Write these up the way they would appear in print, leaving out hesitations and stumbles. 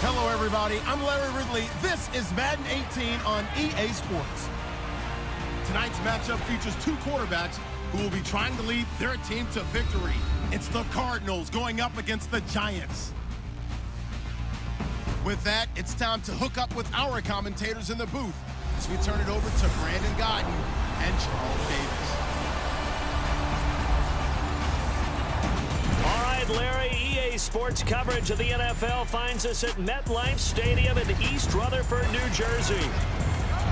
Hello, everybody. I'm Larry Ridley. This is Madden 18 on EA Sports. Tonight's matchup features two quarterbacks who will be trying to lead their team to victory. It's the Cardinals going up against the Giants. With that, it's time to hook up with our commentators in the booth as we turn it over to Brandon Godden and Charles Davis. All right, Larry, EA Sports coverage of the NFL finds us at MetLife Stadium in East Rutherford, New Jersey.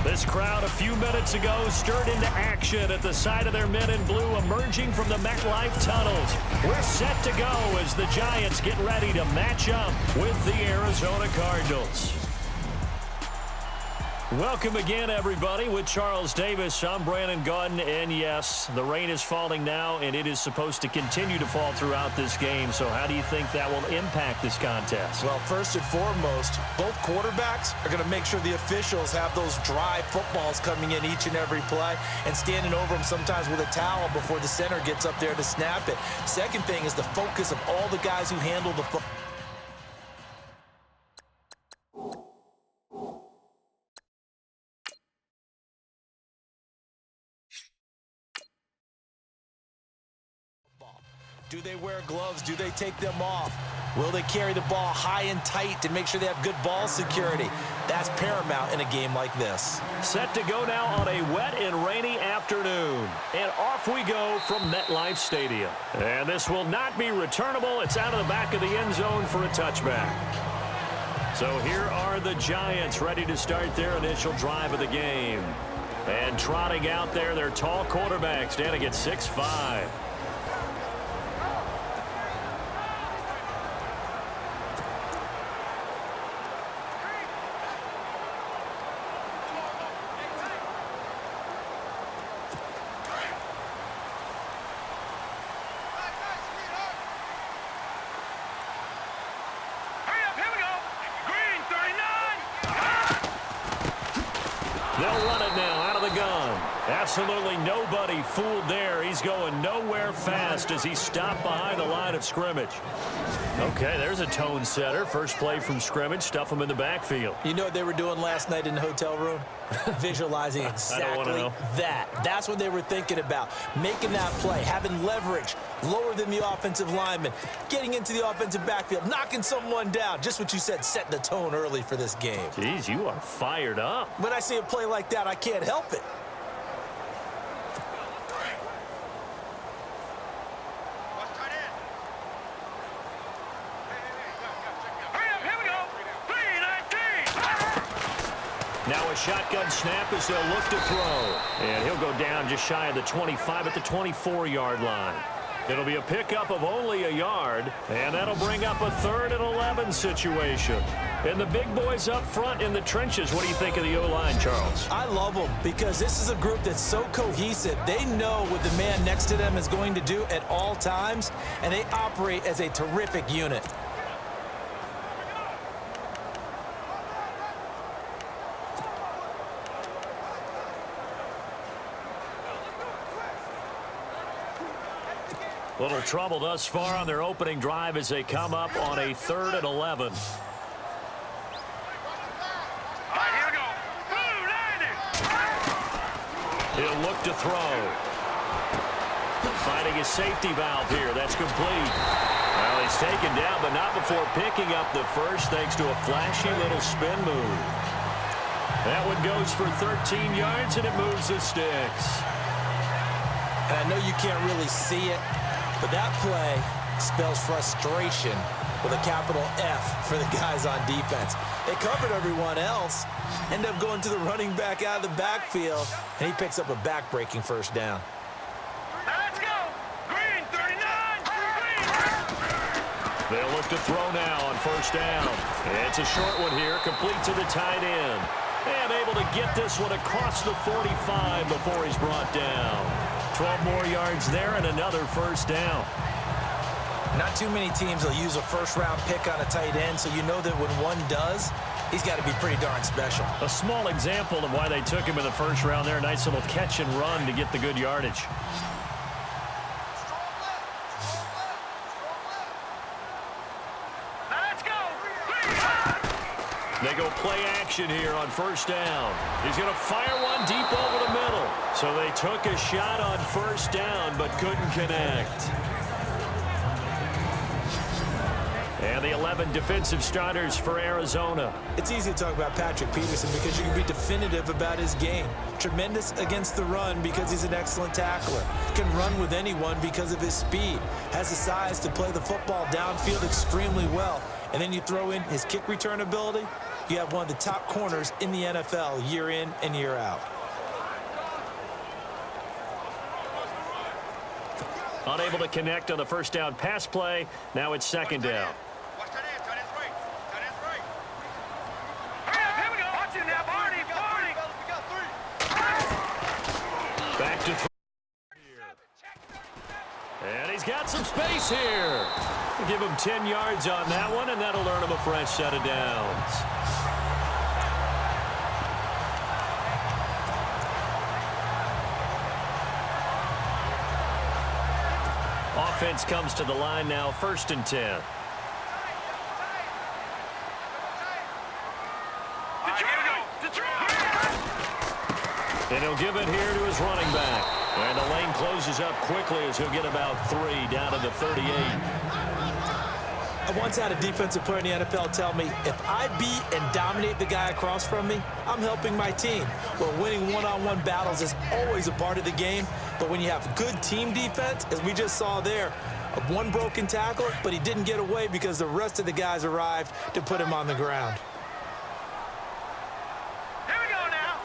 This crowd a few minutes ago stirred into action at the side of their men in blue emerging from the MetLife tunnels. We're set to go as the Giants get ready to match up with the Arizona Cardinals. Welcome again, everybody. With Charles Davis, I'm Brandon Godden, and yes, the rain is falling now, and it is supposed to continue to fall throughout this game. So how do you think that will impact this contest? Well, first and foremost, both quarterbacks are going to make sure the officials have those dry footballs coming in each and every play and standing over them sometimes with a towel before the center gets up there to snap it. Second thing is the focus of all the guys who handle the football. Do they wear gloves? Do they take them off? Will they carry the ball high and tight to make sure they have good ball security? That's paramount in a game like this. Set to go now on a wet and rainy afternoon. And off we go from MetLife Stadium. And this will not be returnable. It's out of the back of the end zone for a touchback. So here are the Giants ready to start their initial drive of the game. And trotting out there, their tall quarterback standing at 6'5". They'll run it now out of the gun. Absolutely nobody fooled there. He's going nowhere fast as he stopped behind the line of scrimmage. Okay, there's a tone setter. First play from scrimmage. Stuff him in the backfield. You know what they were doing last night in the hotel room? Visualizing exactly that. That's what they were thinking about. Making that play, having leverage, lower than the offensive lineman, getting into the offensive backfield, knocking someone down. Just what you said, setting the tone early for this game. Jeez, you are fired up. When I see a play like that, I can't help it. Now a shotgun snap as they'll look to throw. And he'll go down just shy of the 25 at the 24-yard line. It'll be a pickup of only a yard, and that'll bring up a 3rd and 11 situation. And the big boys up front in the trenches, what do you think of the O-line, Charles? I love them because this is a group that's so cohesive. They know what the man next to them is going to do at all times, and they operate as a terrific unit. Little trouble thus far on their opening drive as they come up on a 3rd and 11. He'll look to throw. Finding his safety valve here. That's complete. Well, he's taken down, but not before picking up the first thanks to a flashy little spin move. That one goes for 13 yards, and it moves the sticks. And I know you can't really see it, but that play spells frustration with a capital F for the guys on defense. They covered everyone else, end up going to the running back out of the backfield, and he picks up a back-breaking first down. Let's go! Green, 39! Green! They'll look to throw now on first down. It's a short one here, complete to the tight end. And able to get this one across the 45 before he's brought down. 12 more yards there and another first down. Not too many teams will use a first-round pick on a tight end, so you know that when one does, he's got to be pretty darn special. A small example of why they took him in the first round there. Nice little catch and run to get the good yardage. Let's go! They go play action here on first down. He's going to fire one deep over the middle. So they took a shot on first down but couldn't connect. And the 11 defensive starters for Arizona. It's easy to talk about Patrick Peterson because you can be definitive about his game. Tremendous against the run because he's an excellent tackler. Can run with anyone because of his speed. Has the size to play the football downfield extremely well. And then you throw in his kick return ability. You have one of the top corners in the NFL year in and year out. Unable to connect on the first down pass play. Now it's second down. Back to throw. And he's got some space here. Give him 10 yards on that one, and that'll earn him a fresh set of downs. Offense comes to the line now, 1st and 10. And he'll give it here to his running back. And the lane closes up quickly as he'll get about 3 down to the 38. I once had a defensive player in the NFL tell me, if I beat and dominate the guy across from me, I'm helping my team. Well, winning one-on-one battles is always a part of the game, but when you have good team defense, as we just saw there, one broken tackle, but he didn't get away because the rest of the guys arrived to put him on the ground. Here we go now.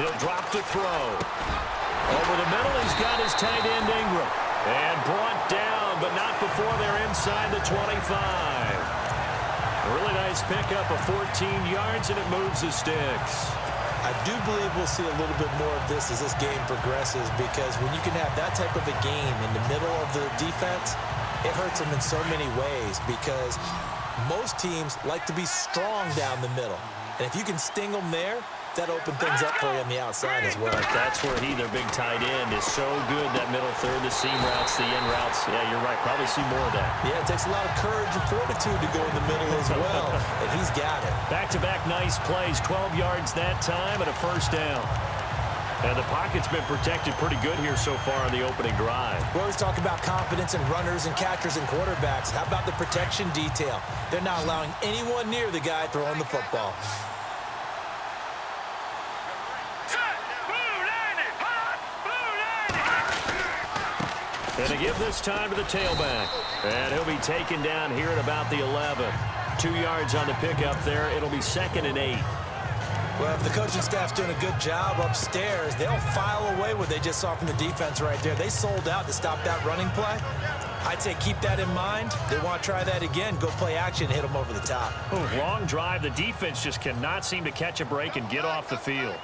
He'll drop to throw. Over the middle, he's got his tight end Ingram. And brought down, but not before they're inside the 25. A really nice pickup of 14 yards, and it moves the sticks. I do believe we'll see a little bit more of this as this game progresses, because when you can have that type of a game in the middle of the defense, it hurts them in so many ways, because most teams like to be strong down the middle. And if you can sting them there, that opened things up for you on the outside as well. That's where their big tight end, is so good, that middle third, the seam routes, the in routes. Yeah, you're right. Probably see more of that. Yeah, it takes a lot of courage and fortitude to go in the middle as well, and he's got it. Back-to-back nice plays, 12 yards that time and a first down. And the pocket's been protected pretty good here so far on the opening drive. We always talk about confidence in runners and catchers and quarterbacks. How about the protection detail? They're not allowing anyone near the guy throwing the football. And to give this time to the tailback. And he'll be taken down here at about the 11. 2 yards on the pickup there. It'll be 2nd and 8. Well, if the coaching staff's doing a good job upstairs, they'll file away what they just saw from the defense right there. They sold out to stop that running play. I'd say keep that in mind. They want to try that again. Go play action, hit them over the top. Oh, long drive. The defense just cannot seem to catch a break and get off the field.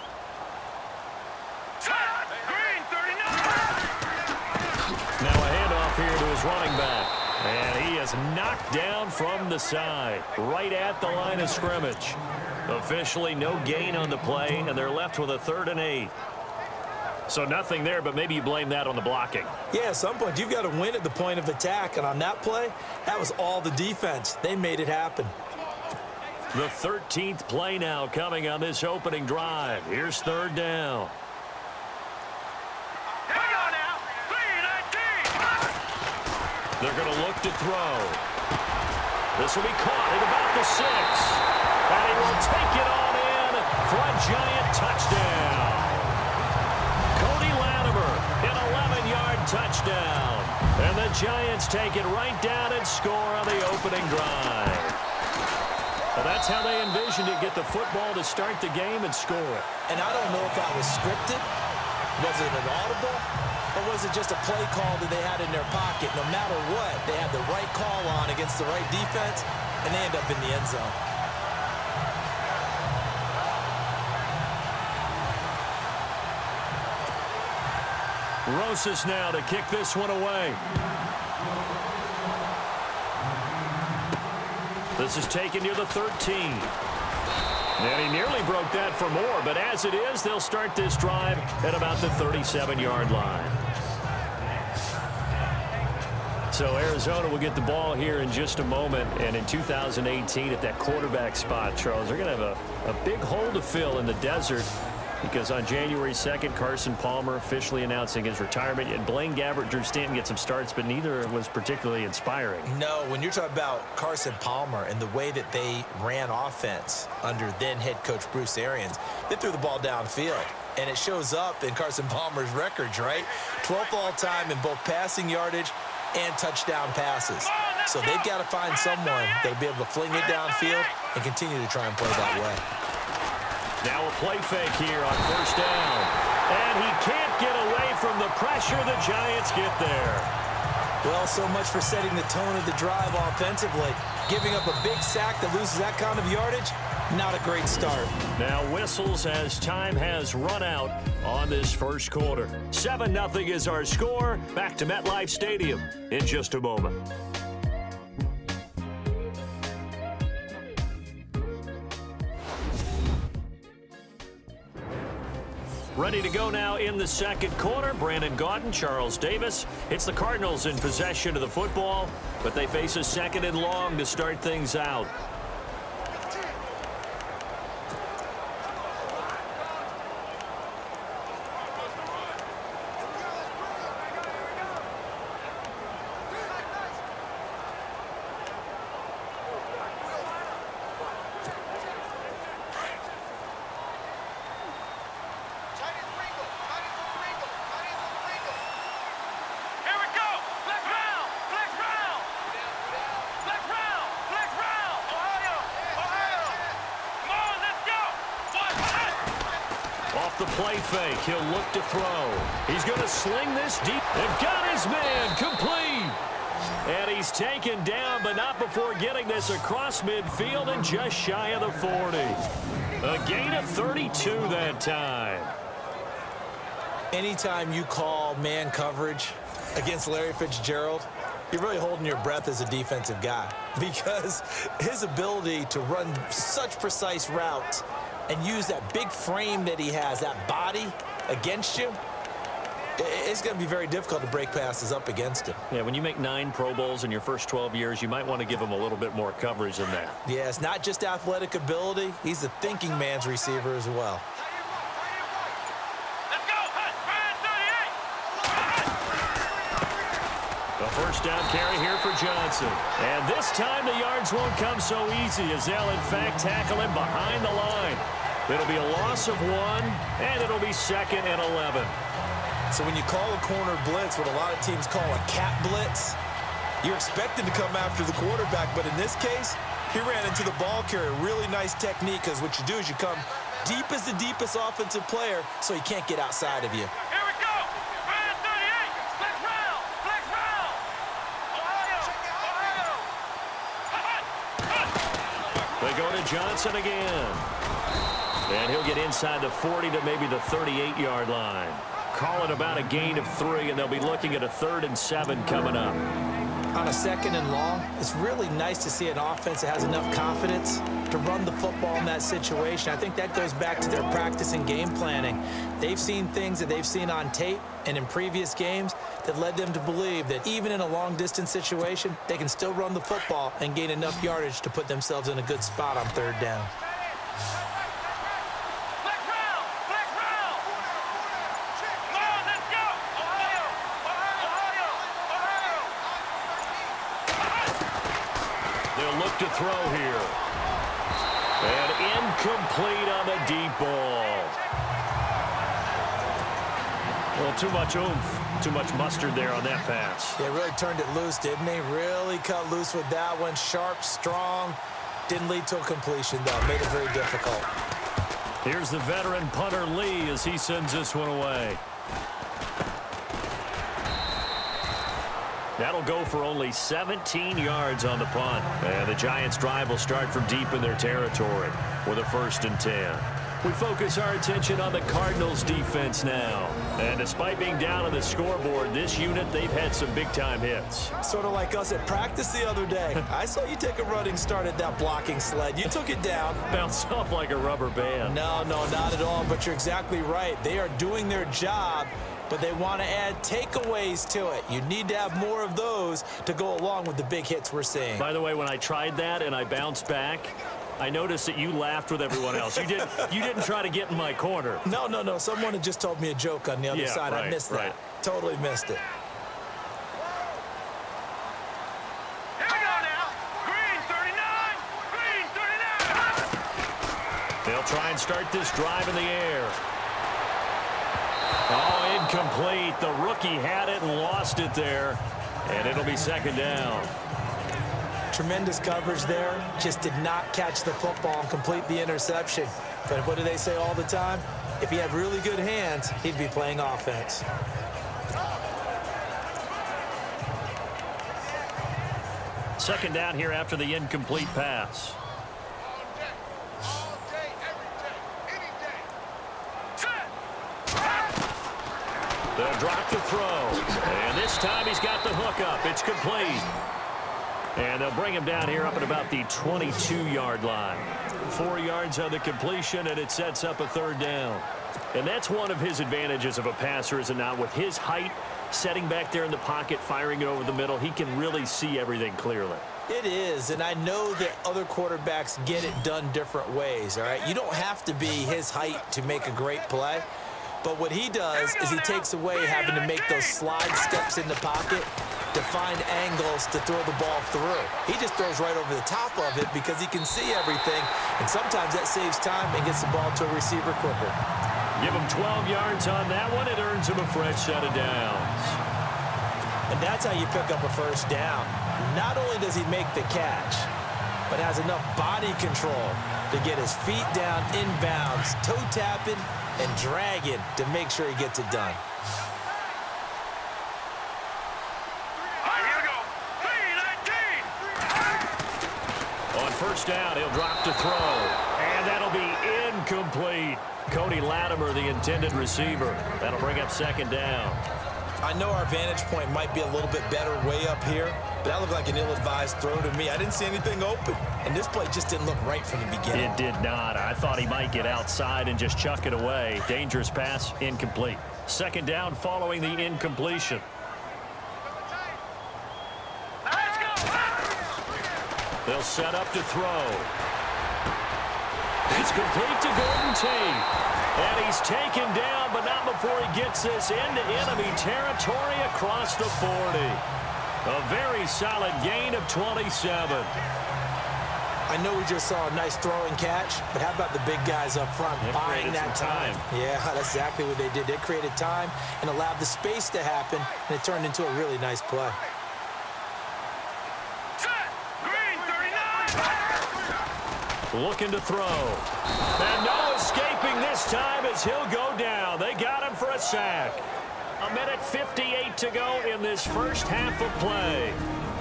Now a handoff here to his running back. And he is knocked down from the side, right at the line of scrimmage. Officially no gain on the play, and they're left with a 3rd and 8. So nothing there, but maybe you blame that on the blocking. Yeah, at some point you've got to win at the point of attack, and on that play, that was all the defense. They made it happen. The 13th play now coming on this opening drive. Here's 3rd down. They're going to look to throw. This will be caught at about the 6. And he will take it on in for a giant touchdown. Cody Latimer, an 11-yard touchdown. And the Giants take it right down and score on the opening drive. Well, that's how they envisioned it, get the football to start the game and score it. And I don't know if that was scripted. Was it an audible? Or was it just a play call that they had in their pocket? No matter what, they had the right call on against the right defense, and they end up in the end zone. Rosas now to kick this one away. This is taken near the 13. And he nearly broke that for more, but as it is, they'll start this drive at about the 37-yard line. So Arizona will get the ball here in just a moment. And in 2018 at that quarterback spot, Charles, they're going to have a big hole to fill in the desert, because on January 2nd, Carson Palmer officially announcing his retirement. And Blaine Gabbert, Drew Stanton get some starts, but neither was particularly inspiring. No, when you're talking about Carson Palmer and the way that they ran offense under then head coach Bruce Arians, they threw the ball downfield. And it shows up in Carson Palmer's records, right? 12th all-time in both passing yardage and touchdown passes. So they've got to find someone that'll be able to fling it downfield and continue to try and play that way. Now a play fake here on first down. And he can't get away from the pressure. The Giants get there. Well, so much for setting the tone of the drive offensively. Giving up a big sack that loses that kind of yardage, not a great start. Now whistles as time has run out on this first quarter. 7-0 is our score. Back to MetLife Stadium in just a moment. Ready to go now in the second quarter. Brandon Gaudin, Charles Davis. It's the Cardinals in possession of the football, but they face a second and long to start things out. The play fake. He'll look to throw. He's going to sling this deep. They've got his man complete. And he's taken down, but not before getting this across midfield and just shy of the 40. A gain of 32 that time. Anytime you call man coverage against Larry Fitzgerald, you're really holding your breath as a defensive guy, because his ability to run such precise routes and use that big frame that he has, that body against you, it's going to be very difficult to break passes up against him. Yeah, when you make 9 Pro Bowls in your first 12 years, you might want to give him a little bit more coverage than that. Yeah, it's not just athletic ability. He's a thinking man's receiver as well. The first down carry here for Johnson. And this time the yards won't come so easy, as they'll in fact tackle him behind the line. It'll be a loss of 1, and it'll be 2nd and 11. So when you call a corner blitz, what a lot of teams call a cat blitz, you're expected to come after the quarterback. But in this case, he ran into the ball carrier. Really nice technique, because what you do is you come deep as the deepest offensive player, so he can't get outside of you. They go to Johnson again. And he'll get inside the 40 to maybe the 38-yard line. Call it about a gain of 3, and they'll be looking at a 3rd and 7 coming up. On a 2nd and long, it's really nice to see an offense that has enough confidence to run the football in that situation. I think that goes back to their practice and game planning. They've seen things that they've seen on tape and in previous games that led them to believe that even in a long-distance situation, they can still run the football and gain enough yardage to put themselves in a good spot on 3rd down. They'll look to throw here. And incomplete on the deep ball. Well, too much oomph, too much mustard there on that pass. Yeah, really turned it loose, didn't he? Really cut loose with that one. Sharp, strong. Didn't lead to a completion, though. Made it very difficult. Here's the veteran punter Lee as he sends this one away. That'll go for only 17 yards on the punt. And the Giants' drive will start from deep in their territory with a 1st and 10. We focus our attention on the Cardinals' defense now. And despite being down on the scoreboard, this unit, they've had some big-time hits. Sort of like us at practice the other day. I saw you take a running start at that blocking sled. You took it down. Bounced off like a rubber band. No, not at all. But you're exactly right. They are doing their job but they want to add takeaways to it. You need to have more of those to go along with the big hits we're seeing. By the way, when I tried that and I bounced back, I noticed that you laughed with everyone else. You didn't try to get in my corner. No. Someone had just told me a joke on the other side. Right, I missed that. Totally missed it. Here we go now. Green 39. Green 39. They'll try and start this drive in the air. Oh, incomplete. The rookie had it and lost it there. And it'll be second down. Tremendous coverage there. Just did not catch the football and complete the interception. But what do they say all the time? If he had really good hands, he'd be playing offense. Second down here after the incomplete pass. All day, every day, any day. They'll drop the throw. And this time he's got the hook up. It's complete. And they'll bring him down here up at about the 22-yard line. 4 yards on the completion, and it sets up a third down. And that's one of his advantages of a passer, is it not? With his height, setting back there in the pocket, firing it over the middle, he can really see everything clearly. It is, and I know that other quarterbacks get it done different ways, all right? You don't have to be his height to make a great play. But what he does is he takes away having to make those slide steps in the pocket to find angles to throw the ball through. He just throws right over the top of it because he can see everything, and sometimes that saves time and gets the ball to a receiver quicker. Give him 12 yards on that one. It earns him a fresh set of downs. And that's how you pick up a first down. Not only does he make the catch, but has enough body control to get his feet down inbounds, toe tapping and dragging to make sure he gets it done. On first down, he'll drop to throw. And that'll be incomplete. Cody Latimer, the intended receiver. That'll bring up second down. I know our vantage point might be a little bit better way up here, but that looked like an ill-advised throw to me. I didn't see anything open, and this play just didn't look right from the beginning. It did not. I thought he might get outside and just chuck it away. Dangerous pass, incomplete. Second down following the incompletion. They'll set up to throw. It's complete to Golden Tate. And he's taken down, but not before he gets this into enemy territory across the 40. A very solid gain of 27. I know we just saw a nice throw and catch, but how about the big guys up front buying that time? Yeah, that's exactly what they did. They created time and allowed the space to happen, and it turned into a really nice play. Looking to throw. And no escaping this time as he'll go down. They got him for a sack. 1:58 to go in this first half of play.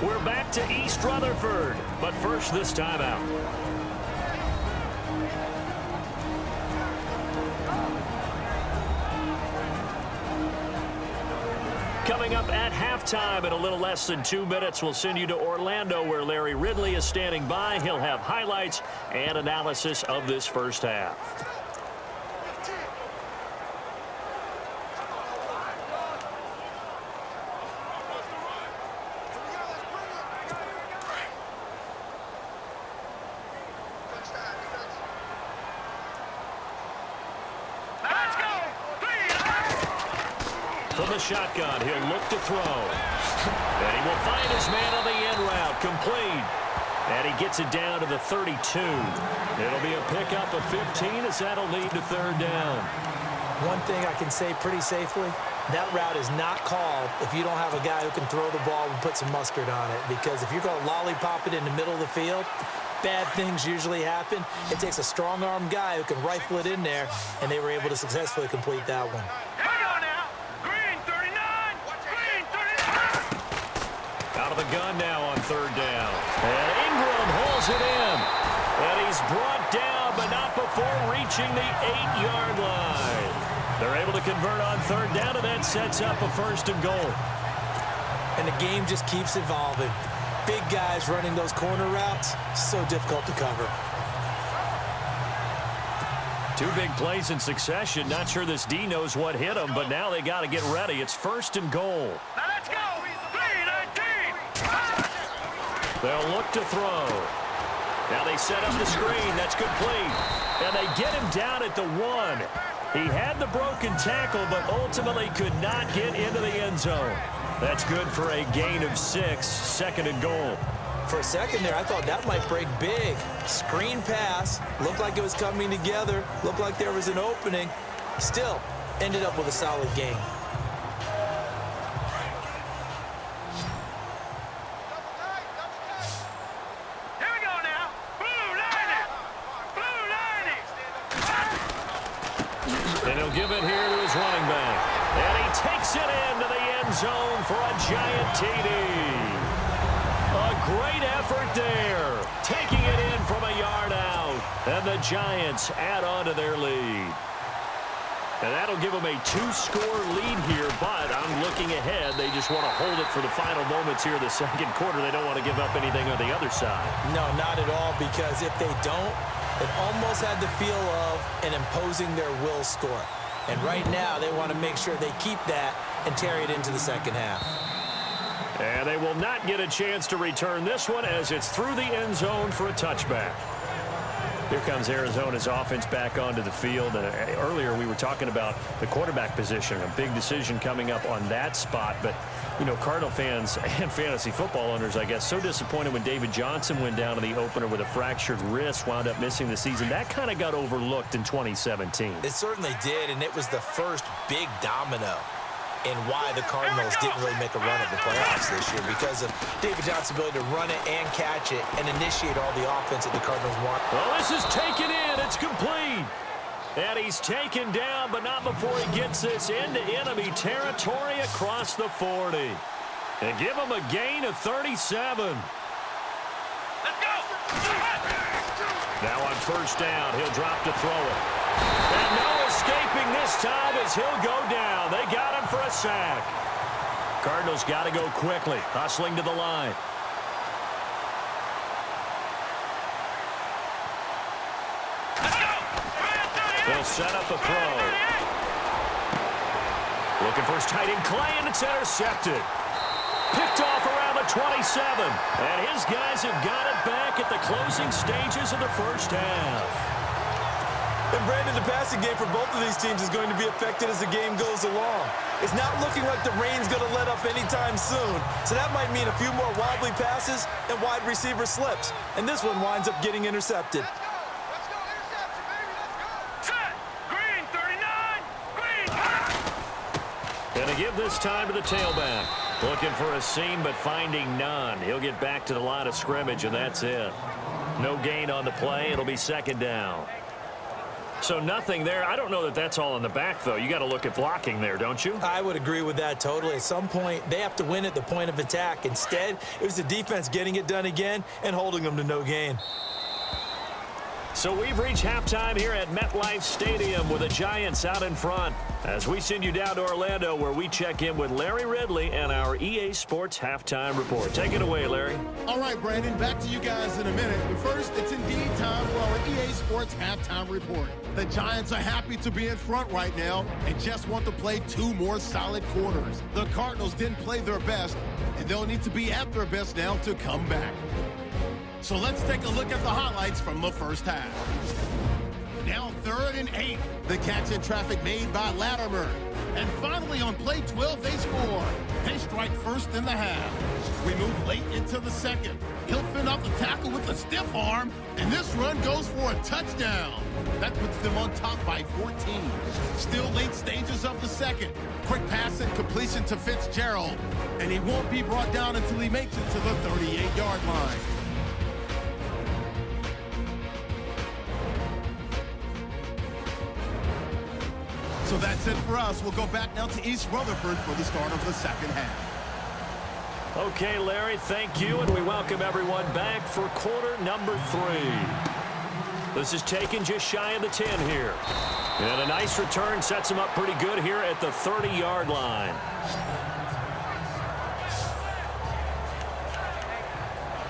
We're back to East Rutherford, but first this timeout. Coming up at halftime in a little less than 2 minutes, we'll send you to Orlando where Larry Ridley is standing by. He'll have highlights and analysis of this first half. From the shotgun, he'll look to throw. And he will find his man on the end route, complete. And he gets it down to the 32. It'll be a pickup of 15 as that'll lead to third down. One thing I can say pretty safely, that route is not called if you don't have a guy who can throw the ball and put some mustard on it. Because if you're going to lollipop it in the middle of the field, bad things usually happen. It takes a strong-armed guy who can rifle it in there, and they were able to successfully complete that one. Out of the gun now on third down. And Ingram holds it in. And he's brought down, but not before reaching the 8-yard line. They're able to convert on third down, and that sets up a first and goal. And the game just keeps evolving. Big guys running those corner routes, so difficult to cover. Two big plays in succession. Not sure this D knows what hit him, but now they got to get ready. It's 1st and goal. Now let's go. 3-19. They'll look to throw. Now they set up the screen. That's complete. And they get him down at the 1. He had the broken tackle, but ultimately could not get into the end zone. That's good for a gain of 6, 2nd and goal. For a second there, I thought that might break big. Screen pass. Looked like it was coming together. Looked like there was an opening. Still, ended up with a solid gain. Here we go now. Blue lining. Blue lining. And he'll give it here to his running back. And he takes it into the end zone for a giant TD. A great effort there, taking it in from a yard out. And the Giants add on to their lead. And that'll give them a 2-score lead here, but I'm looking ahead. They just want to hold it for the final moments here of the second quarter. They don't want to give up anything on the other side. No, not at all, because if they don't, it almost had the feel of an imposing their will score. And right now, they want to make sure they keep that and carry it into the second half. And they will not get a chance to return this one as it's through the end zone for a touchback. Here comes Arizona's offense back onto the field. And earlier we were talking about the quarterback position, a big decision coming up on that spot. But, you know, Cardinal fans and fantasy football owners, I guess, so disappointed when David Johnson went down in the opener with a fractured wrist, wound up missing the season. That kind of got overlooked in 2017. It certainly did, and it was the first big domino in why the Cardinals didn't really make a run at the playoffs this year, because of David Johnson's ability to run it and catch it and initiate all the offense that the Cardinals want. Well, this is taken in. It's complete. And he's taken down, but not before he gets this into enemy territory across the 40. And give him a gain of 37. Let's go. Now on 1st down, he'll drop to throw it. And no escaping this time as he'll go down. They got him for a sack. Cardinals got to go quickly, hustling to the line. Let's go. They'll set up a throw. Looking for his tight end, Clay, and it's intercepted. Picked off around the 27. And his guys have got it back at the closing stages of the first half. And Brandon, the passing game for both of these teams is going to be affected as the game goes along. It's not looking like the rain's going to let up anytime soon. So that might mean a few more wobbly passes and wide receiver slips. And this one winds up getting intercepted. Let's go. Interception, baby. Let's go. Set. Green 39. Green. And to give this time to the tailback. Looking for a seam, but finding none. He'll get back to the line of scrimmage, and that's it. No gain on the play. It'll be 2nd down. So nothing there. I don't know that that's all in the back, though. You got to look at blocking there, don't you? I would agree with that totally. At some point, they have to win at the point of attack. Instead, it was the defense getting it done again and holding them to no gain. So we've reached halftime here at MetLife Stadium with the Giants out in front. As we send you down to Orlando, where we check in with Larry Ridley and our EA Sports Halftime Report. Take it away, Larry. All right, Brandon, back to you guys in a minute. But first, it's indeed time for our EA Sports Halftime Report. The Giants are happy to be in front right now and just want to play 2 more solid quarters. The Cardinals didn't play their best, and they'll need to be at their best now to come back. So let's take a look at the highlights from the first half. Now 3rd and 8. The catch in traffic made by Latimer. And finally on play 12, they score. They strike first in the half. We move late into the second. He'll fend off the tackle with a stiff arm, and this run goes for a touchdown. That puts them on top by 14. Still late stages of the second. Quick pass and completion to Fitzgerald. And he won't be brought down until he makes it to the 38-yard line. So that's it for us. We'll go back now to East Rutherford for the start of the second half. Okay, Larry, thank you, and we welcome everyone back for quarter number 3. This is taken just shy of the 10 here. And a nice return sets him up pretty good here at the 30-yard line.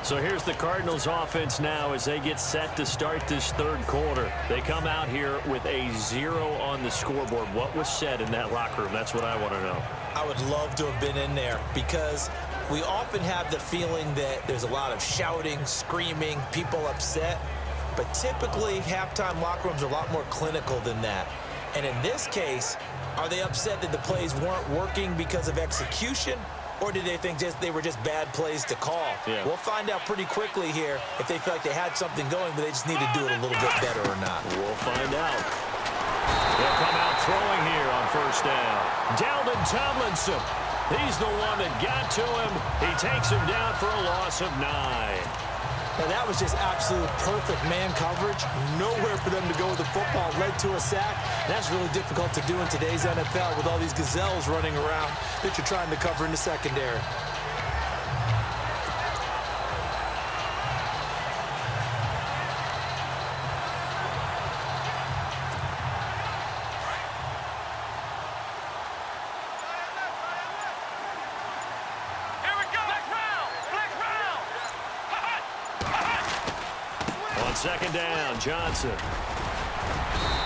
So here's the Cardinals offense now as they get set to start this third quarter. They come out here with a 0 on the scoreboard. What was said in that locker room? That's what I want to know. I would love to have been in there because we often have the feeling that there's a lot of shouting, screaming, people upset. But typically, halftime locker rooms are a lot more clinical than that. And in this case, are they upset that the plays weren't working because of execution? Or did they think they were just bad plays to call? Yeah. We'll find out pretty quickly here if they feel like they had something going, but they just need to do it a little bit better or not. We'll find out. They'll come out throwing here on first down. Dalvin Tomlinson. He's the one that got to him. He takes him down for a loss of 9. Now, that was just absolute perfect man coverage. Nowhere for them to go with the football. Led to a sack. That's really difficult to do in today's NFL with all these gazelles running around that you're trying to cover in the secondary. Second down, Johnson.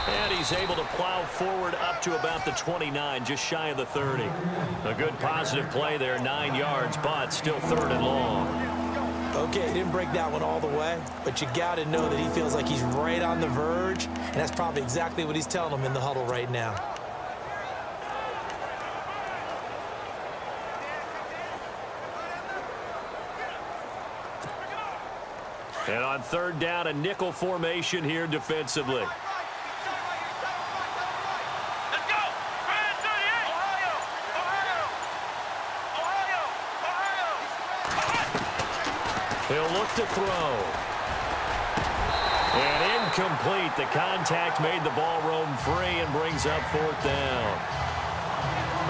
And he's able to plow forward up to about the 29, just shy of the 30. A good positive play there, 9 yards, but still 3rd and long. Okay, didn't break that one all the way, but you got to know that he feels like he's right on the verge, and that's probably exactly what he's telling them in the huddle right now. And on 3rd down, a nickel formation here defensively. Let's go! Brand 38! Ohio! He'll look to throw. And incomplete. The contact made the ball roam free and brings up 4th down.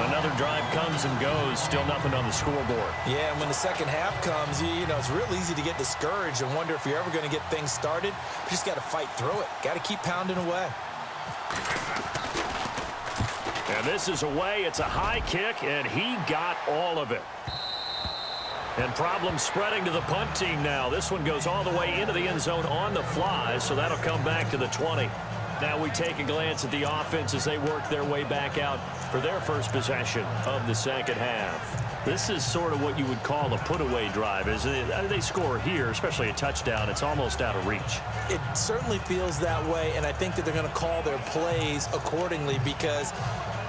Another drive comes and goes. Still nothing on the scoreboard. Yeah, and when the second half comes, you know, it's real easy to get discouraged and wonder if you're ever going to get things started. You just got to fight through it. Got to keep pounding away. And this is away. It's a high kick, and he got all of it. And problems spreading to the punt team now. This one goes all the way into the end zone on the fly, so that'll come back to the 20. Now we take a glance at the offense as they work their way back out for their first possession of the second half. This is sort of what you would call a put-away drive. As they score here, especially a touchdown, it's almost out of reach. It certainly feels that way, and I think that they're going to call their plays accordingly because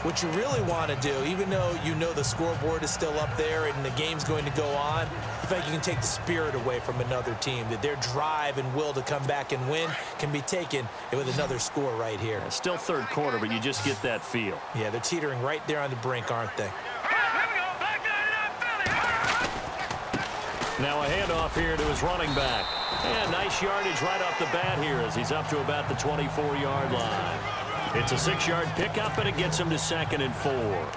what you really want to do, even though you know the scoreboard is still up there and the game's going to go on, I feel like you can take the spirit away from another team, that their drive and will to come back and win can be taken with another score right here. Still 3rd quarter, but you just get that feel. Yeah, they're teetering right there on the brink, aren't they? Now a handoff here to his running back. And nice yardage right off the bat here as he's up to about the 24-yard line. It's a 6-yard pickup, and it gets him to 2nd and 4.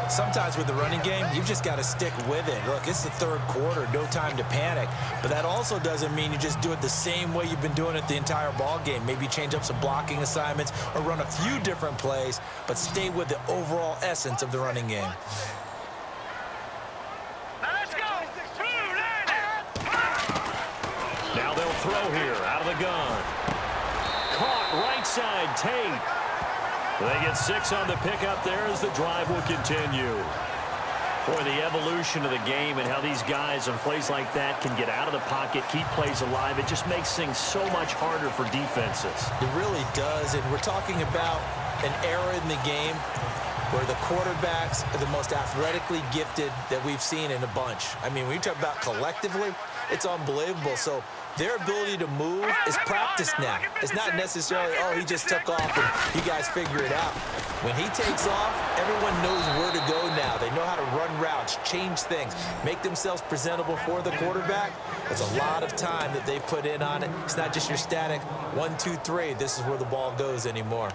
Sometimes with the running game, you've just got to stick with it. Look, it's the 3rd quarter, no time to panic. But that also doesn't mean you just do it the same way you've been doing it the entire ball game. Maybe change up some blocking assignments or run a few different plays, but stay with the overall essence of the running game. Now they'll throw here out of the gun. Caught right side, Tate. They get 6 on the pickup there as the drive will continue. Boy, the evolution of the game and how these guys on plays like that can get out of the pocket, keep plays alive, it just makes things so much harder for defenses. It really does, and we're talking about an era in the game where the quarterbacks are the most athletically gifted that we've seen in a bunch. I mean, when you talk about collectively, it's unbelievable. So their ability to move is practiced now. It's not necessarily, oh, he just took off and you guys figure it out. When he takes off, everyone knows where to go now. They know how to run routes, change things, make themselves presentable for the quarterback. There's a lot of time that they put in on it. It's not just your static 1, 2, 3. This is where the ball goes anymore.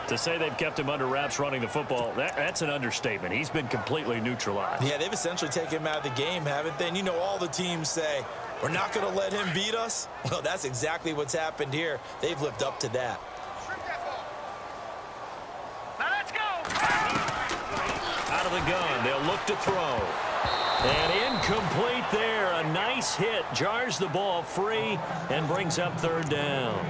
To say they've kept him under wraps running the football, that's an understatement. He's been completely neutralized. Yeah, they've essentially taken him out of the game, haven't they? And you know all the teams say, we're not going to let him beat us. Well, that's exactly what's happened here. They've lived up to that. Now let's go! Out of the gun, they'll look to throw. And incomplete there. A nice hit. Jars the ball free and brings up third down.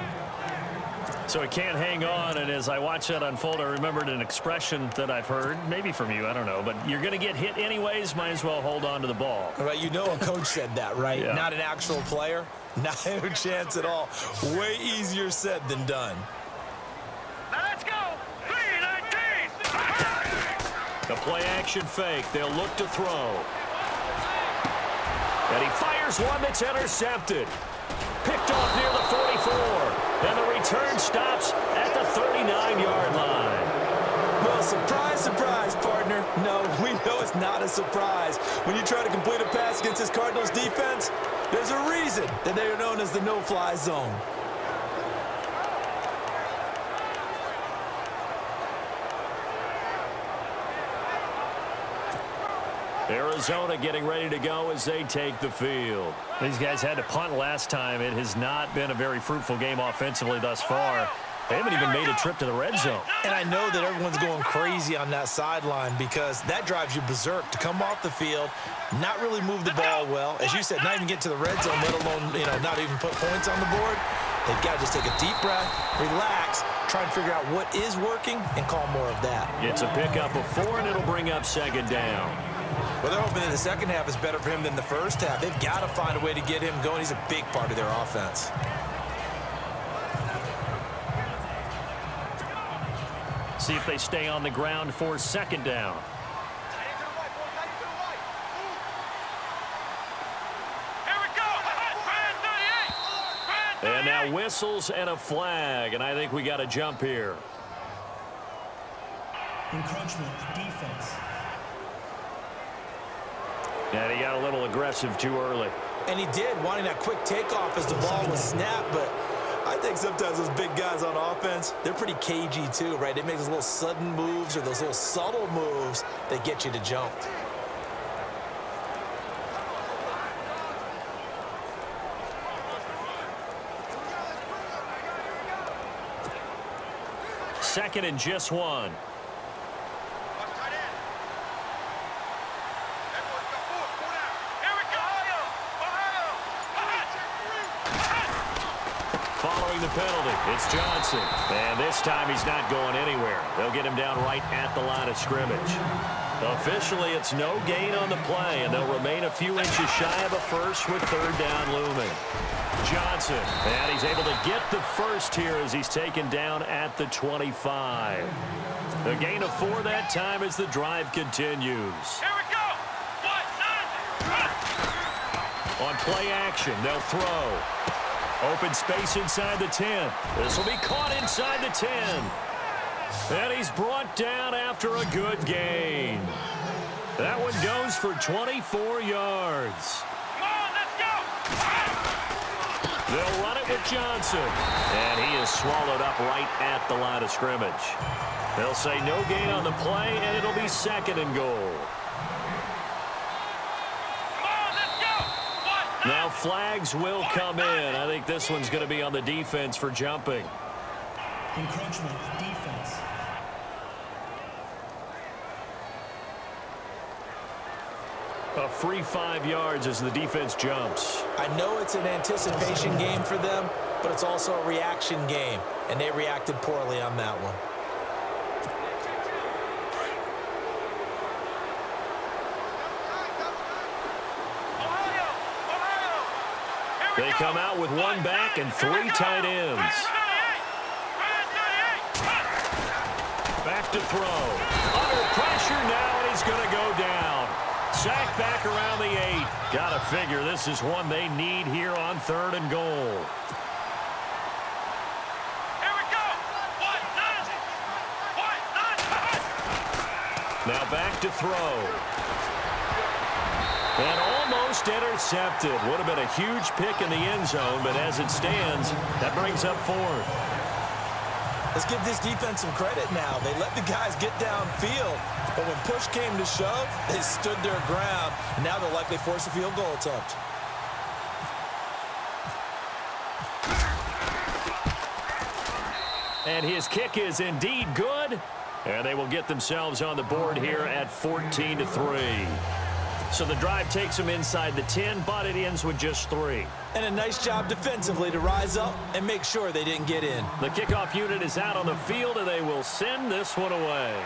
So he can't hang on, and as I watch that unfold, I remembered an expression that I've heard, maybe from you, I don't know, but you're going to get hit anyways, might as well hold on to the ball. Right, you know a coach said that, right? Yeah. Not an actual player. Not a chance at all. Way easier said than done. Now let's go. 3-19. The play-action fake. They'll look to throw. And he fires one that's intercepted. Picked off near the 44. And the return stops at the 39-yard line. Well, surprise, surprise, partner. No, we know it's not a surprise. When you try to complete a pass against this Cardinals defense, there's a reason that they are known as the no-fly zone. Arizona getting ready to go as they take the field. These guys had to punt last time. It has not been a very fruitful game offensively thus far. They haven't even made a trip to the red zone. And I know that everyone's going crazy on that sideline because that drives you berserk to come off the field, not really move the ball well. As you said, not even get to the red zone, let alone, not even put points on the board. They've got to just take a deep breath, relax, try and figure out what is working, and call more of that. It's a pickup of 4, and it'll bring up second down. Well, they're hoping that the second half is better for him than the first half. They've got to find a way to get him going. He's a big part of their offense. See if they stay on the ground for second down. Here we go. Brand 38. And now whistles and a flag, and I think we got a jump here. Encroachment defense. And he got a little aggressive too early. And he did, wanting that quick takeoff as the ball was snapped, but I think sometimes those big guys on offense, they're pretty cagey too, right? They make those little sudden moves or those little subtle moves that get you to jump. Second and just 1. Following the penalty, it's Johnson. And this time he's not going anywhere. They'll get him down right at the line of scrimmage. Officially, it's no gain on the play, and they'll remain a few inches shy of a first with third down looming. Johnson, and he's able to get the first here as he's taken down at the 25. The gain of 4 that time as the drive continues. Here we go. 1-9. On play action, they'll throw. Open space inside the 10. This will be caught inside the 10. And he's brought down after a good gain. That one goes for 24 yards. Come on, let's go. They'll run it with Johnson. And he is swallowed up right at the line of scrimmage. They'll say no gain on the play, and it'll be second and goal. Now flags will come in. I think this one's going to be on the defense for jumping. Encroachment defense. A free 5 yards as the defense jumps. I know it's an anticipation game for them, but it's also a reaction game, and they reacted poorly on that one. They come out with 1 back and 3 tight ends. Back to throw. Under pressure now, and he's going to go down. Sacked back around the 8. Got to figure this is one they need here on third and goal. Here we go. 1-9. Now back to throw. And almost intercepted. Would have been a huge pick in the end zone, but as it stands, that brings up 4th. Let's give this defense some credit now. They let the guys get downfield, but when push came to shove, they stood their ground, and now they'll likely force a field goal attempt. And his kick is indeed good, and they will get themselves on the board here at 14-3. So the drive takes them inside the 10, but it ends with just 3. And a nice job defensively to rise up and make sure they didn't get in. The kickoff unit is out on the field, and they will send this one away.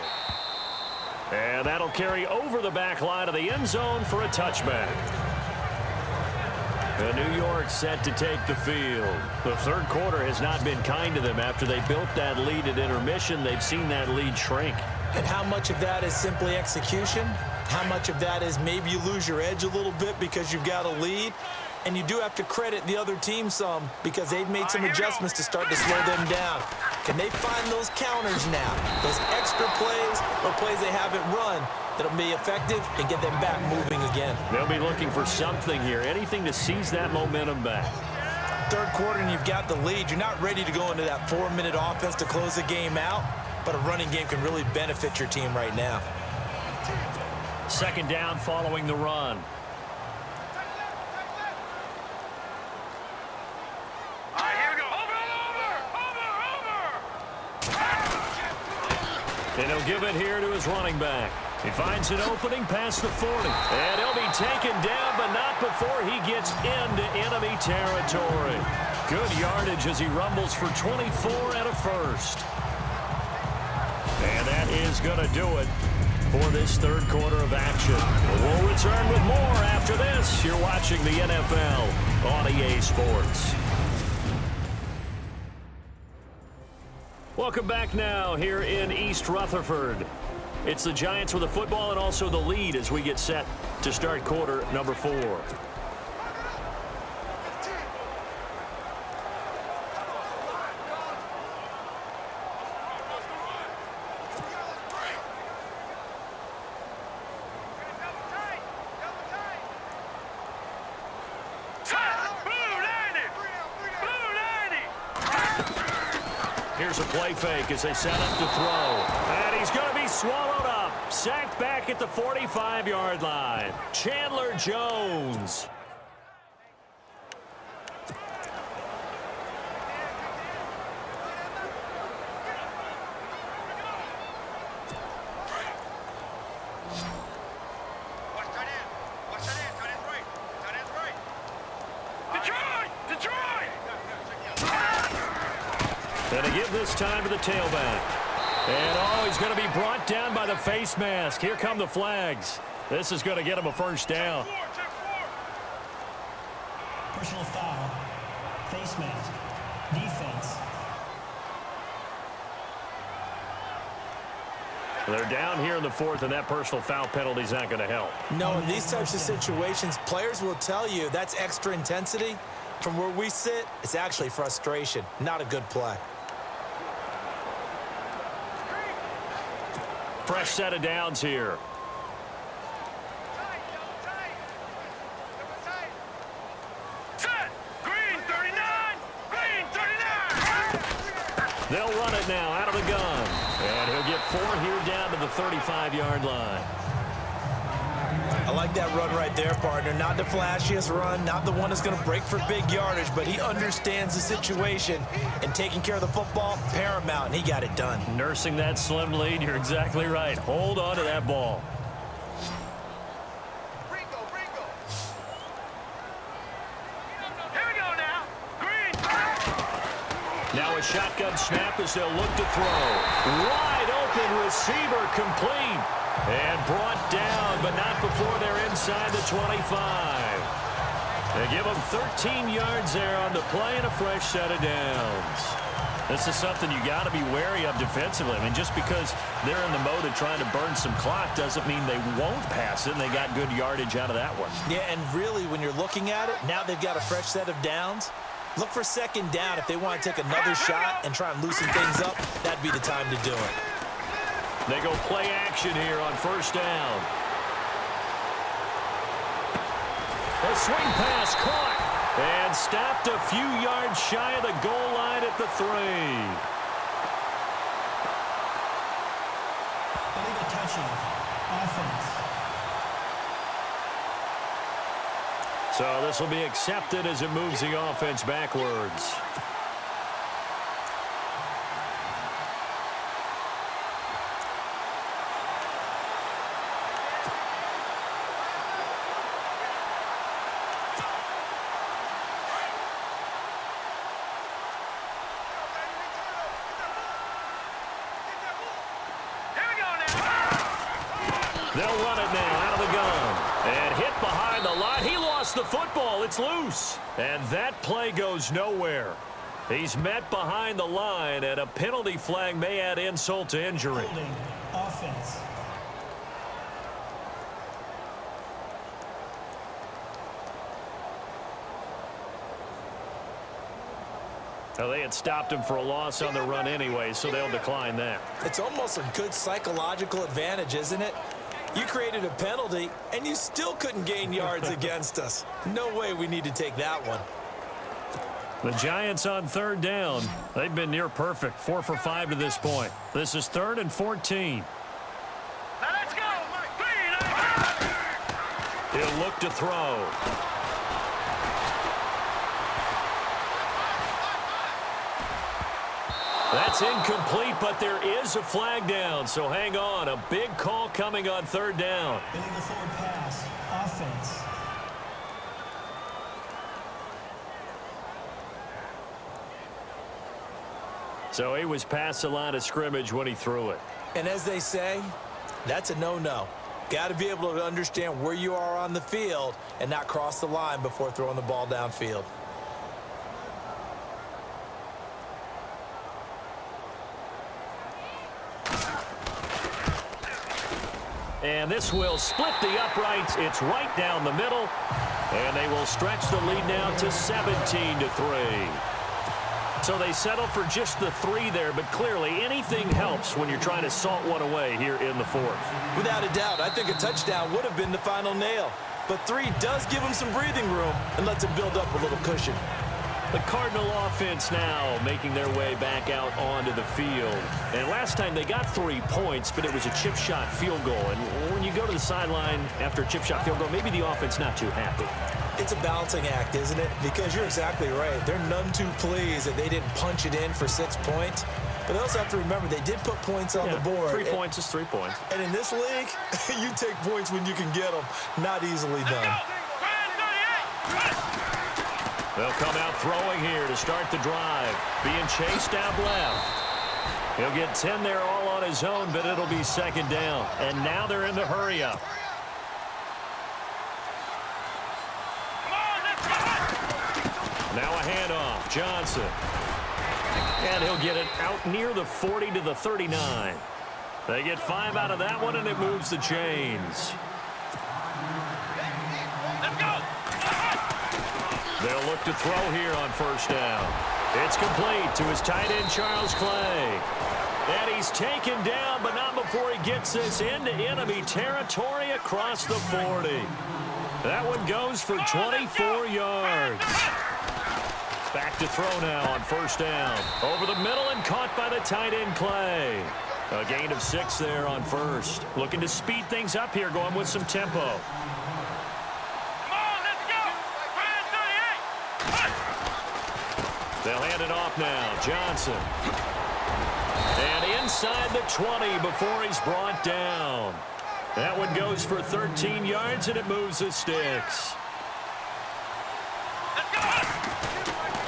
And that'll carry over the back line of the end zone for a touchback. And New York set to take the field. The third quarter has not been kind to them. After they built that lead at intermission, they've seen that lead shrink. And how much of that is simply execution? How much of that is maybe you lose your edge a little bit because you've got a lead? And you do have to credit the other team some because they've made some adjustments to start to slow them down. Can they find those counters now? Those extra plays or plays they haven't run that'll be effective and get them back moving again. They'll be looking for something here, anything to seize that momentum back. Third quarter and you've got the lead. You're not ready to go into that 4-minute offense to close the game out, but a running game can really benefit your team right now. Second down following the run. All right, here we go. Over. And he'll give it here to his running back. He finds an opening past the 40. And he'll be taken down, but not before he gets into enemy territory. Good yardage as he rumbles for 24 and a first. And that is going to do it for this third quarter of action. We'll return with more after this. You're watching the NFL on EA Sports. Welcome back now here in East Rutherford. It's the Giants with the football and also the lead as we get set to start quarter number 4. Here's a play fake as they set up to throw. And he's going to be swallowed up. Sacked back at the 45-yard line. Chandler Jones. And they give this time to the tailback. And, oh, he's going to be brought down by the face mask. Here come the flags. This is going to get him a first down. Personal foul. Face mask. Defense. They're down here in the fourth, and that personal foul penalty is not going to help. No, in these types of situations, players will tell you that's extra intensity. From where we sit, it's actually frustration. Not a good play. Fresh set of downs here. Set. Green 39. Green 39. They'll run it now out of the gun. And he'll get 4 here down to the 35-yard line. I like that run right there, partner. Not the flashiest run, not the one that's going to break for big yardage, but he understands the situation, and taking care of the football, paramount, and he got it done. Nursing that slim lead, you're exactly right. Hold on to that ball. Here we go now. Green. Now a shotgun snap as they'll look to throw. Wide open receiver complete. And brought down, but not before they're inside the 25. They give them 13 yards there on the play and a fresh set of downs. This is something you got to be wary of defensively. I mean, just because they're in the mode of trying to burn some clock doesn't mean they won't pass it, and they got good yardage out of that one. Yeah, and really, when you're looking at it, now they've got a fresh set of downs. Look for second down if they want to take another shot and try and loosen things up. That'd be the time to do it. They go play action here on first down. A swing pass caught and stopped a few yards shy of the goal line at the 3. Illegal touching. Offense. So this will be accepted as it moves the offense backwards. They'll run it now out of the gun. And hit behind the line. He lost the football. It's loose. And that play goes nowhere. He's met behind the line, and a penalty flag may add insult to injury. Holding. Offense. Well, they had stopped him for a loss on the run anyway, so they'll decline that. It's almost a good psychological advantage, isn't it? You created a penalty, and you still couldn't gain yards against us. No way we need to take that one. The Giants on third down. They've been near perfect, 4 for 5 to this point. This is 3rd and 14. Now let's go. He'll look to throw. That's incomplete, but there is a flag down, so hang on. A big call coming on third down. Illegal forward pass. Offense. So he was past the line of scrimmage when he threw it. And as they say, that's a no-no. Got to be able to understand where you are on the field and not cross the line before throwing the ball downfield. And this will split the uprights. It's right down the middle. And they will stretch the lead now to 17-3. So they settle for just the 3 there, but clearly anything helps when you're trying to salt one away here in the 4th. Without a doubt, I think a touchdown would have been the final nail. But 3 does give them some breathing room and lets them build up a little cushion. The Cardinal offense now making their way back out onto the field. And last time they got 3 points, but it was a chip shot field goal. And when you go to the sideline after a chip shot field goal, maybe the offense not too happy. It's a balancing act, isn't it? Because you're exactly right. They're none too pleased that they didn't punch it in for 6 points. But they also have to remember they did put points on the board. 3 points is 3 points. And in this league, you take points when you can get them. Not easily done. They'll come out throwing here to start the drive. Being chased out left. He'll get 10 there all on his own, but it'll be 2nd down. And now they're in the hurry-up. Now a handoff. Johnson. And he'll get it out near the 40 to the 39. They get 5 out of that one, and it moves the chains. They'll look to throw here on 1st down. It's complete to his tight end, Charles Clay. And he's taken down, but not before he gets this into enemy territory across the 40. That one goes for 24 yards. Back to throw now on 1st down. Over the middle and caught by the tight end, Clay. A gain of 6 there on 1st. Looking to speed things up here, going with some tempo. They'll hand it off now. Johnson. And inside the 20 before he's brought down. That one goes for 13 yards, and it moves the sticks.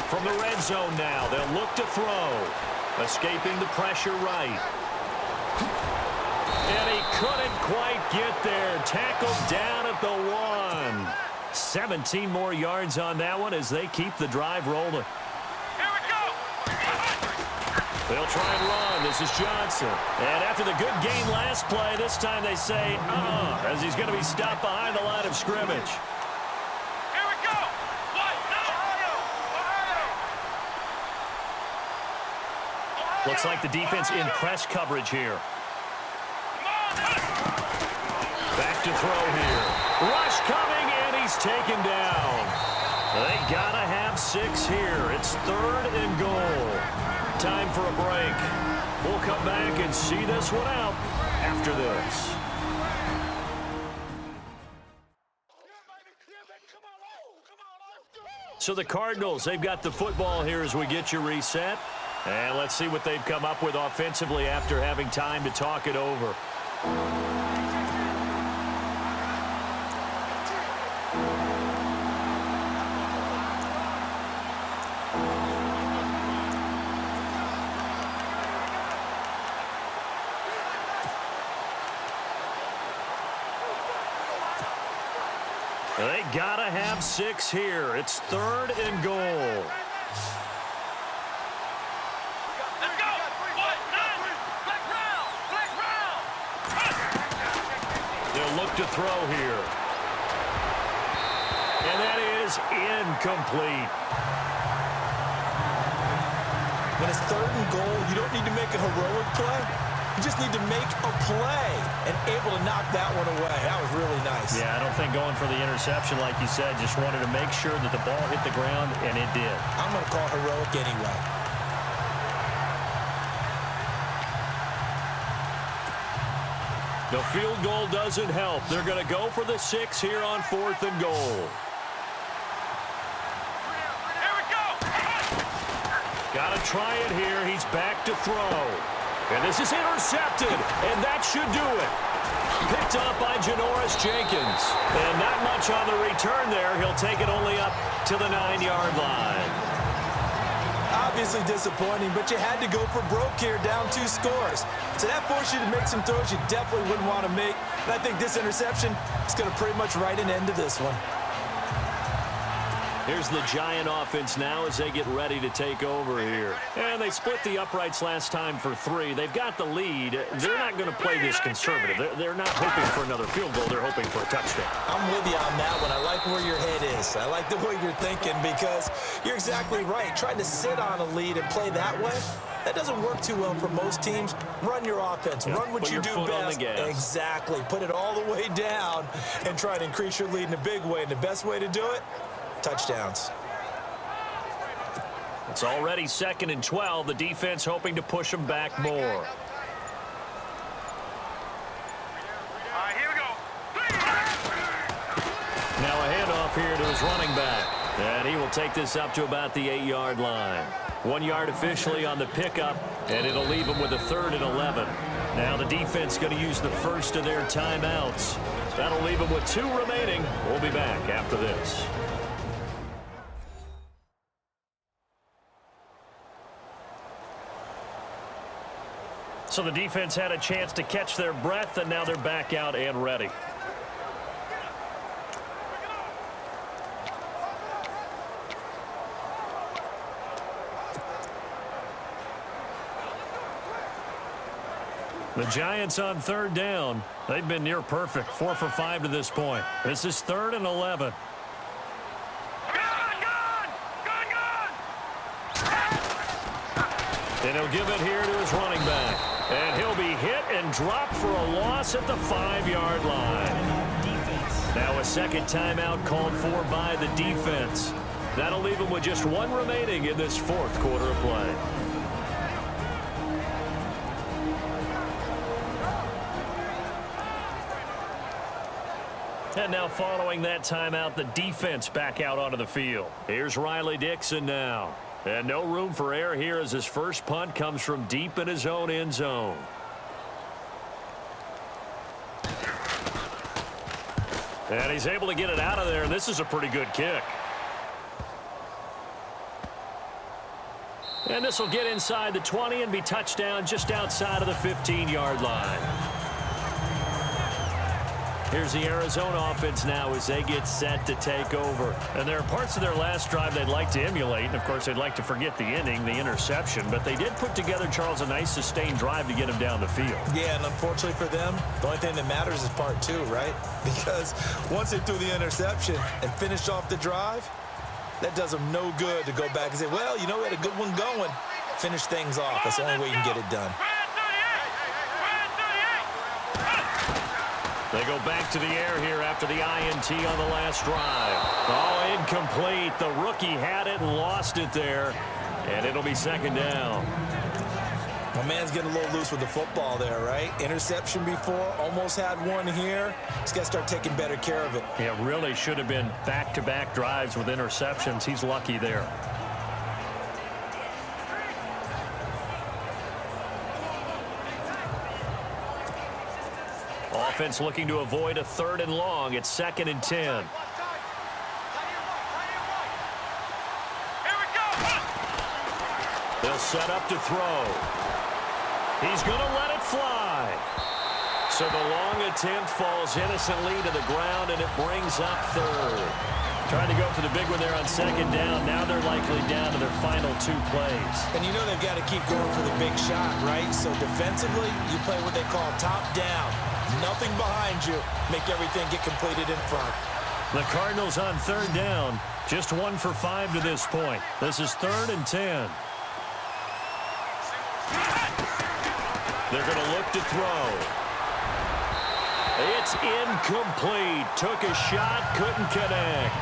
From the red zone now, they'll look to throw. Escaping the pressure right. And he couldn't quite get there. Tackled down at the 1. 17 more yards on that one as they keep the drive rolling. They'll try and run. This is Johnson. And after the good gain last play, this time they say, as he's going to be stopped behind the line of scrimmage. Here we go. Looks like the defense in press coverage here. Back to throw here. Rush coming, and he's taken down. They got to have 6 here. It's 3rd and goal. Time for a break. We'll come back and see this one out after this. So the Cardinals, they've got the football here as we get you reset. And let's see what they've come up with offensively after having time to talk it over. They gotta have 6 here. It's 3rd and goal. Let's go. 1-9. Flex round. Flex round. They'll look to throw here. And that is incomplete. When it's 3rd and goal, you don't need to make a heroic play. You just need to make a play and able to knock that one away. That was really nice. Yeah, I don't think going for the interception, like you said, just wanted to make sure that the ball hit the ground, and it did. I'm going to call heroic anyway. The field goal doesn't help. They're going to go for the 6 here on 4th and goal. Here we go. Got to try it here. He's back to throw. And this is intercepted, and that should do it. Picked up by Janoris Jenkins. And not much on the return there. He'll take it only up to the 9-yard line. Obviously disappointing, but you had to go for broke here, down 2 scores. So that forced you to make some throws you definitely wouldn't want to make. And I think this interception is going to pretty much write an end to this one. Here's the Giant offense now as they get ready to take over here. And they split the uprights last time for 3. They've got the lead. They're not going to play this conservative. They're not hoping for another field goal. They're hoping for a touchdown. I'm with you on that one. I like where your head is. I like the way you're thinking because you're exactly right. Trying to sit on a lead and play that way, that doesn't work too well for most teams. Run your offense. Run what you do best. Exactly. Put it all the way down and try to increase your lead in a big way. And the best way to do it, touchdowns. It's already 2nd and 12. The defense hoping to push them back more. All right, here we go. Now a handoff here to his running back. And he will take this up to about the 8-yard line. 1 yard officially on the pickup, and it'll leave him with a 3rd and 11. Now the defense going to use the first of their timeouts. That'll leave him with 2 remaining. We'll be back after this. So the defense had a chance to catch their breath, and now they're back out and ready. The Giants on 3rd down. They've been near perfect, 4 for 5 to this point. This is 3rd and 11. And he'll give it here to his running back. And he'll be hit and dropped for a loss at the 5-yard line. Now a 2nd timeout called for by the defense. That'll leave him with just 1 remaining in this 4th quarter of play. And now following that timeout, the defense back out onto the field. Here's Riley Dixon now. And no room for error here as his first punt comes from deep in his own end zone. And he's able to get it out of there, and this is a pretty good kick. And this will get inside the 20 and be touchdown just outside of the 15-yard line. Here's the Arizona offense now as they get set to take over. And there are parts of their last drive they'd like to emulate. And, of course, they'd like to forget the ending, the interception. But they did put together, Charles, a nice sustained drive to get him down the field. Yeah, and unfortunately for them, the only thing that matters is part 2, right? Because once they threw the interception and finished off the drive, that does them no good to go back and say, well, you know, we had a good one going. Finish things off. That's the only way you can get it done. They go back to the air here after the INT on the last drive. Oh, incomplete. The rookie had it and lost it there. And it'll be 2nd down. My man's getting a little loose with the football there, right? Interception before, almost had one here. He's got to start taking better care of it. Yeah, really should have been back-to-back drives with interceptions. He's lucky there. Offense looking to avoid a 3rd and long. It's 2nd and 10. Here we go. They'll set up to throw. He's going to let it fly. So the long attempt falls innocently to the ground, and it brings up third. Trying to go for the big one there on second down. Now they're likely down to their final 2 plays. And you know they've got to keep going for the big shot, right? So defensively, you play what they call top down. Nothing behind you. Make everything get completed in front. The Cardinals on third down. Just 1 for 5 to this point. This is 3rd and 10. They're going to look to throw. It's incomplete. Took a shot, couldn't connect.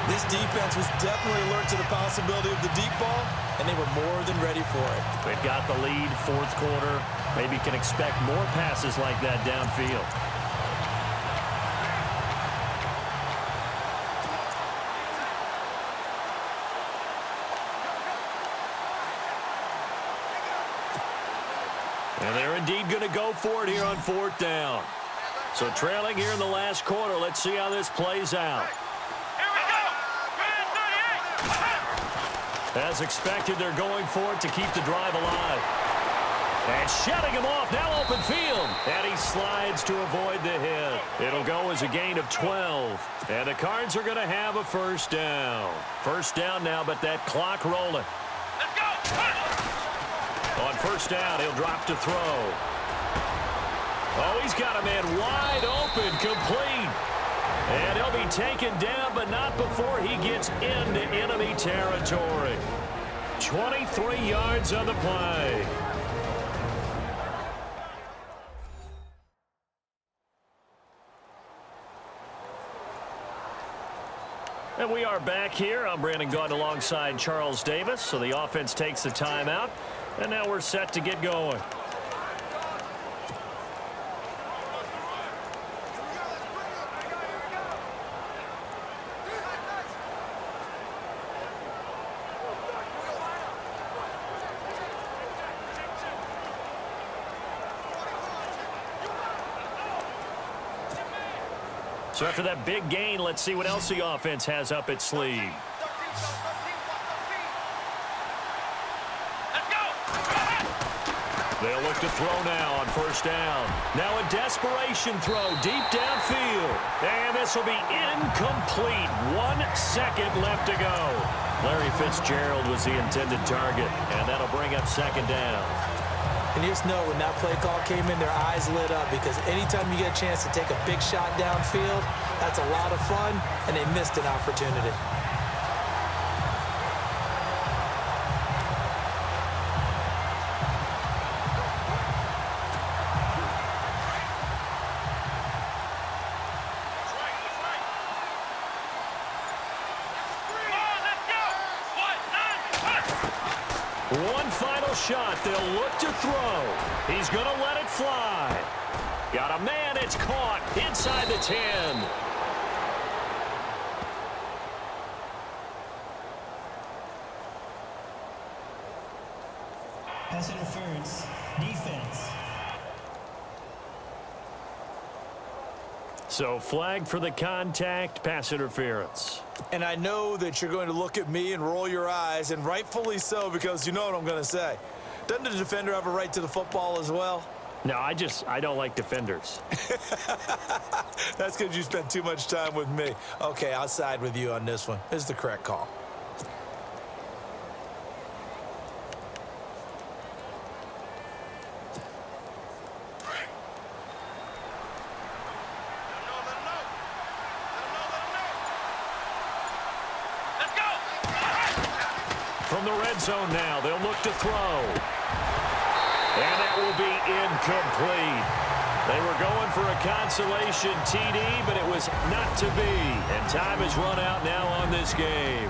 This defense was definitely alert to the possibility of the deep ball, and they were more than ready for it. They've got the lead, 4th quarter. Maybe can expect more passes like that downfield. And they're indeed going to go for it here on 4th down. So trailing here in the last quarter. Let's see how this plays out. Here we go. Green 38. As expected, they're going for it to keep the drive alive. And shutting him off, now open field. And he slides to avoid the hit. It'll go as a gain of 12. And the Cards are going to have a 1st down. 1st down now, but that clock rolling. Let's go. On 1st down, he'll drop to throw. Oh, he's got a man wide open, complete. And he'll be taken down, but not before he gets into enemy territory. 23 yards on the play. And we are back here. I'm Brandon Gaudin alongside Charles Davis. So the offense takes the timeout. And now we're set to get going. So after that big gain, let's see what else the offense has up its sleeve. They'll look to throw now on 1st down. Now a desperation throw deep downfield. And this will be incomplete. 1 second left to go. Larry Fitzgerald was the intended target. And that'll bring up 2nd down. And you just know when that play call came in, their eyes lit up because anytime you get a chance to take a big shot downfield, that's a lot of fun, and they missed an opportunity. One final shot. They'll look to throw. He's going to let it fly. Got a man. It's caught inside the 10. Pass interference. Defense. So flag for the contact, pass interference. And I know that you're going to look at me and roll your eyes, and rightfully so, because you know what I'm going to say. Doesn't the defender have a right to the football as well? No, I don't like defenders. That's because you spent too much time with me. Okay, I'll side with you on this one. This is the correct call. From the red zone now, they'll look to throw. And that will be incomplete. They were going for a consolation TD, but it was not to be. And time has run out now on this game.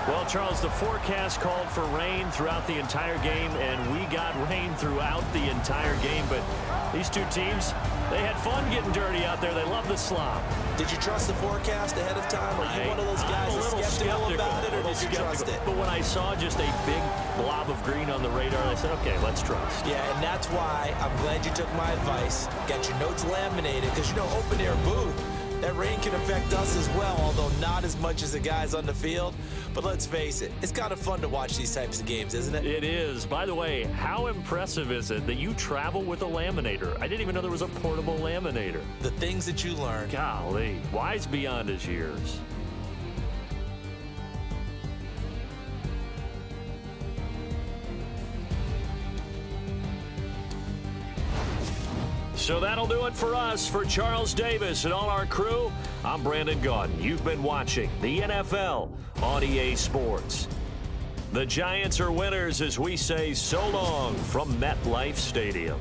Well, Charles, the forecast called for rain throughout the entire game, and we got rain throughout the entire game. But these two teams, they had fun getting dirty out there. They love the slop. Did you trust the forecast ahead of time? Are you one of those guys that's skeptical about it, or did you trust it? But when I saw just a big blob of green on the radar, I said, okay, let's trust. Yeah, and that's why I'm glad you took my advice. Got your notes laminated, because, you know, open-air booth, That rain can affect us as well, although not as much as the guys on the field. But let's face it, it's kind of fun to watch these types of games, isn't it? It is. By the way, how impressive is it that you travel with a laminator? I didn't even know there was a portable laminator. The things that you learn. Golly, wise beyond his years. So that'll do it for us. For Charles Davis and all our crew, I'm Brandon Gaudin. You've been watching the NFL on EA Sports. The Giants are winners as we say so long from MetLife Stadium.